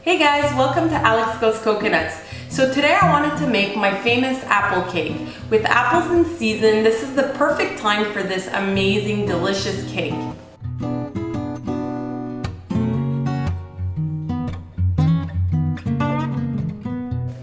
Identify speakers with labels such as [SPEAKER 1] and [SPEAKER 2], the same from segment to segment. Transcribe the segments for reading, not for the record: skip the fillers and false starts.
[SPEAKER 1] Hey guys, welcome to Alex Goes Coconuts. So today I wanted to make my famous apple cake. With apples in season, this is the perfect time for this amazing, delicious cake.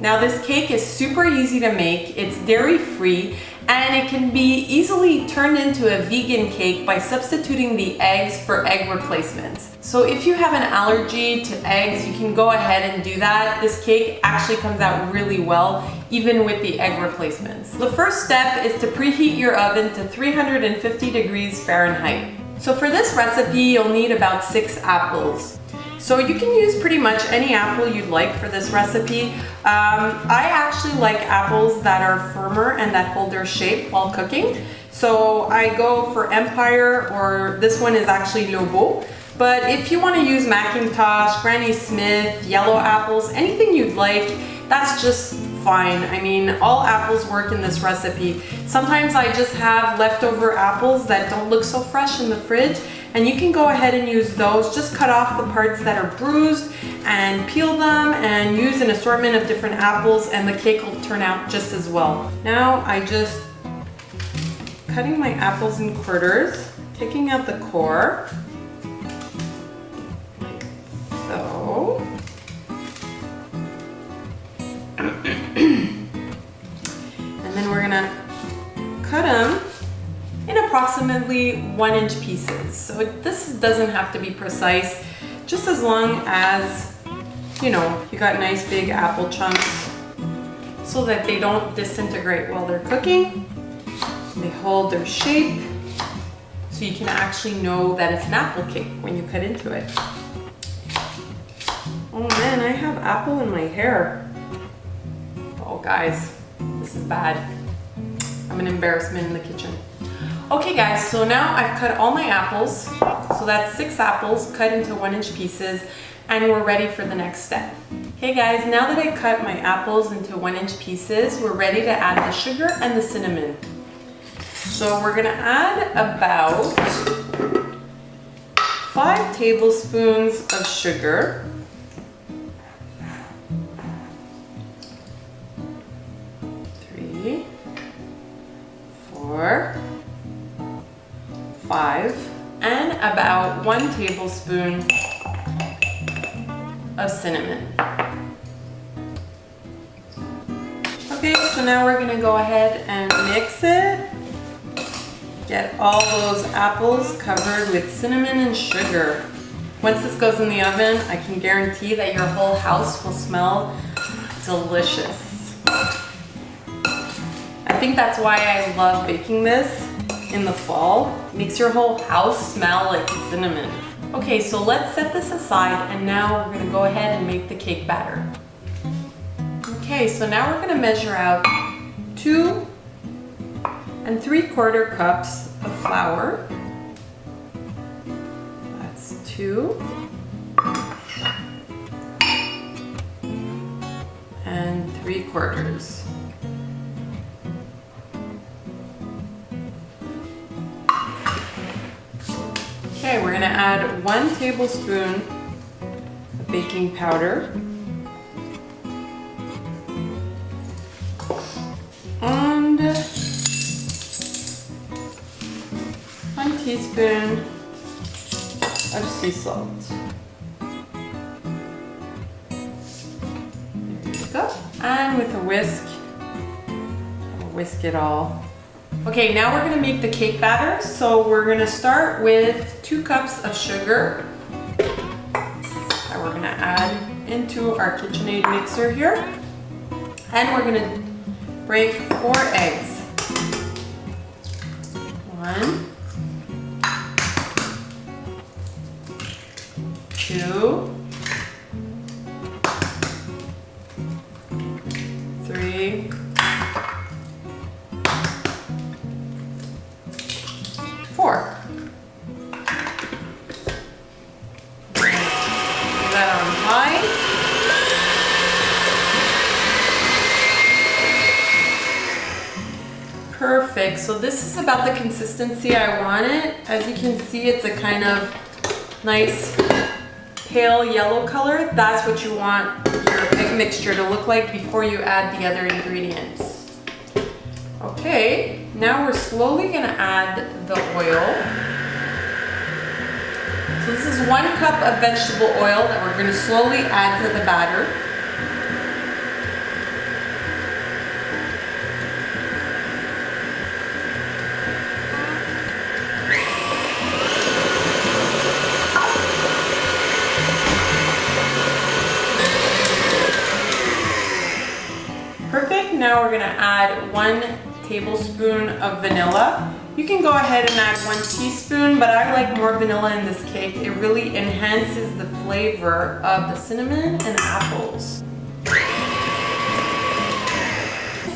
[SPEAKER 1] Now this cake is super easy to make, it's dairy free, and it can be easily turned into a vegan cake by substituting the eggs for egg replacements. So if you have an allergy to eggs, you can go ahead and do that. This cake actually comes out really well, even with the egg replacements. The first step is to preheat your oven to 350 degrees Fahrenheit. So for this recipe, you'll need about 6 apples. So you can use pretty much any apple you'd like for this recipe. I actually like apples that are firmer and that hold their shape while cooking. So I go for Empire, or this one is actually Lobo. But if you want to use Macintosh, Granny Smith, yellow apples, anything you'd like, that's just fine. I mean, all apples work in this recipe. Sometimes I just have leftover apples that don't look so fresh in the fridge, and you can go ahead and use those. Just cut off the parts that are bruised and peel them and use an assortment of different apples, and the cake will turn out just as well. Now I just cutting my apples in quarters, taking out the core, like so. And then we're gonna cut them in approximately 1-inch pieces. So this doesn't have to be precise, just as long as, you know, you got nice big apple chunks so that they don't disintegrate while they're cooking. They hold their shape so you can actually know that it's an apple cake when you cut into it. Oh man, I have apple in my hair. Oh guys, this is bad. I'm an embarrassment in the kitchen. Okay guys, so now I've cut all my apples. So that's 6 apples cut into 1-inch pieces, and we're ready for the next step. Okay guys, now that I cut my apples into 1-inch pieces, we're ready to add the sugar and the cinnamon. So we're gonna add about 5 tablespoons of sugar. 3, 4, 5, and about 1 tablespoon of cinnamon. Okay, so now we're gonna go ahead and mix it. Get all those apples covered with cinnamon and sugar. Once this goes in the oven, I can guarantee that your whole house will smell delicious. I think that's why I love baking this in the fall. It makes your whole house smell like cinnamon. Okay, so let's set this aside, and now we're gonna go ahead and make the cake batter. Okay, so now we're gonna measure out 2 3/4 cups of flour. That's 2 3/4. Okay, we're gonna add 1 tablespoon of baking powder and 1 teaspoon of sea salt. There you go. And with a whisk, I'll whisk it all. Okay, now we're gonna make the cake batter. So we're gonna start with 2 cups of sugar that we're gonna add into our KitchenAid mixer here. And we're gonna break 4 eggs. 1, 2, 3, 4. Put that on high. Perfect. So this is about the consistency I want it. As you can see, it's a kind of nice pale yellow color, that's what you want your egg mixture to look like before you add the other ingredients. Okay, now we're slowly gonna add the oil. So this is 1 cup of vegetable oil that we're gonna slowly add to the batter. Perfect, now we're gonna add 1 tablespoon of vanilla. You can go ahead and add 1 teaspoon, but I like more vanilla in this cake. It really enhances the flavor of the cinnamon and apples.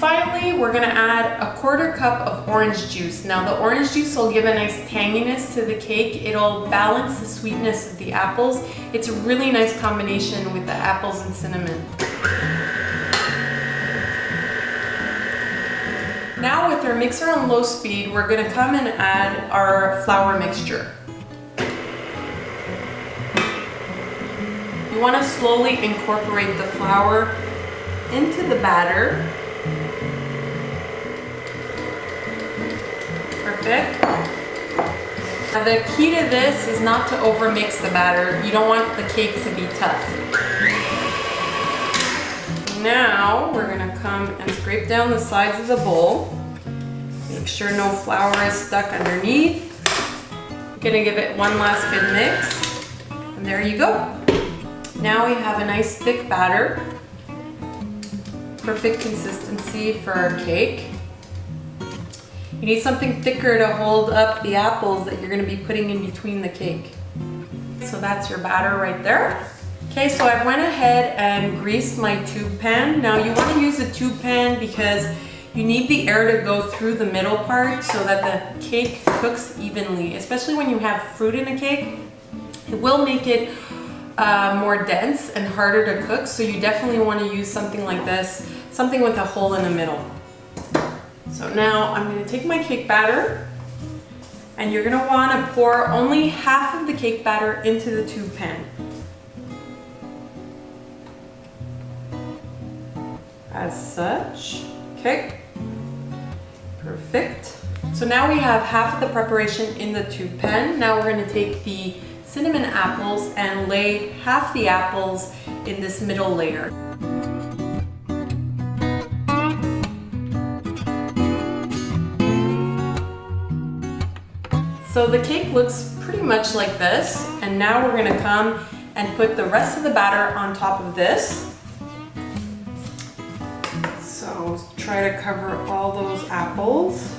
[SPEAKER 1] Finally, we're gonna add 1/4 cup of orange juice. Now the orange juice will give a nice tanginess to the cake. It'll balance the sweetness of the apples. It's a really nice combination with the apples and cinnamon. Now with our mixer on low speed, we're gonna come and add our flour mixture. You wanna slowly incorporate the flour into the batter. Perfect. Now the key to this is not to overmix the batter. You don't want the cake to be tough. Now we're gonna come and scrape down the sides of the bowl. Make sure no flour is stuck underneath. Gonna give it one last good mix. And there you go. Now we have a nice thick batter. Perfect consistency for our cake. You need something thicker to hold up the apples that you're gonna be putting in between the cake. So that's your batter right there. Okay, so I went ahead and greased my tube pan. Now you want to use a tube pan because you need the air to go through the middle part so that the cake cooks evenly, especially when you have fruit in a cake. It will make it more dense and harder to cook, so you definitely want to use something like this, something with a hole in the middle. So now I'm going to take my cake batter, and you're going to want to pour only half of the cake batter into the tube pan. As such. Okay, perfect. So now we have half of the preparation in the tube pan. Now we're going to take the cinnamon apples and lay half the apples in this middle layer. So the cake looks pretty much like this, and now we're going to come and put the rest of the batter on top of this. So try to cover all those apples.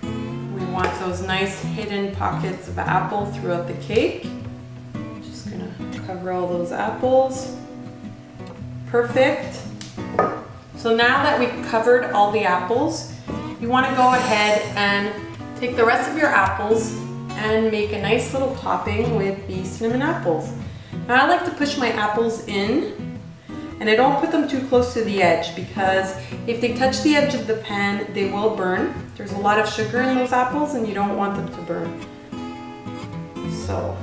[SPEAKER 1] We want those nice hidden pockets of apple throughout the cake. Just gonna cover all those apples. Perfect. So now that we've covered all the apples, you want to go ahead and take the rest of your apples and make a nice little topping with the cinnamon apples. Now I like to push my apples in, and I don't put them too close to the edge because if they touch the edge of the pan, they will burn. There's a lot of sugar in those apples and you don't want them to burn. So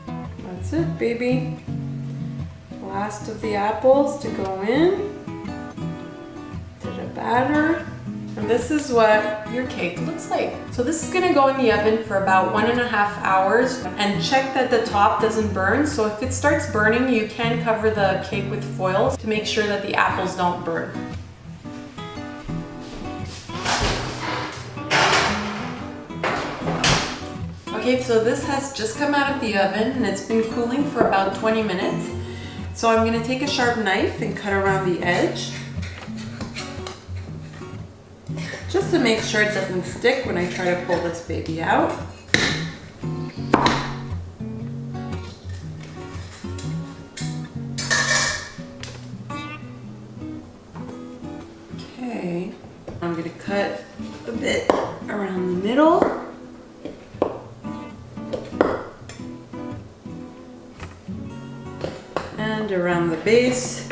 [SPEAKER 1] that's it, baby. Last of the apples to go in to the batter. And this is what your cake looks like. So this is gonna go in the oven for about 1.5 hours, and check that the top doesn't burn. So if it starts burning, you can cover the cake with foil to make sure that the apples don't burn. Okay, so this has just come out of the oven and it's been cooling for about 20 minutes. So I'm gonna take a sharp knife and cut around the edge, just to make sure it doesn't stick when I try to pull this baby out. Okay, I'm gonna cut a bit around the middle. And around the base,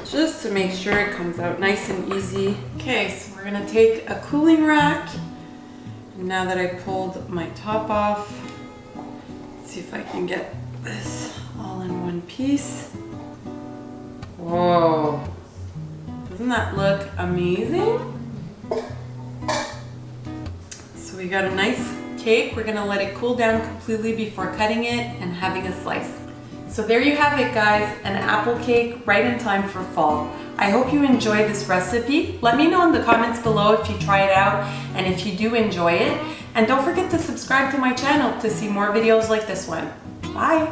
[SPEAKER 1] just to make sure it comes out nice and easy. Okay, so we're gonna take a cooling rack. And now that I pulled my top off, see if I can get this all in one piece. Whoa, doesn't that look amazing? So we got a nice cake. We're gonna let it cool down completely before cutting it and having a slice. So there you have it, guys, an apple cake right in time for fall. I hope you enjoyed this recipe. Let me know in the comments below if you try it out and if you do enjoy it. And don't forget to subscribe to my channel to see more videos like this one. Bye.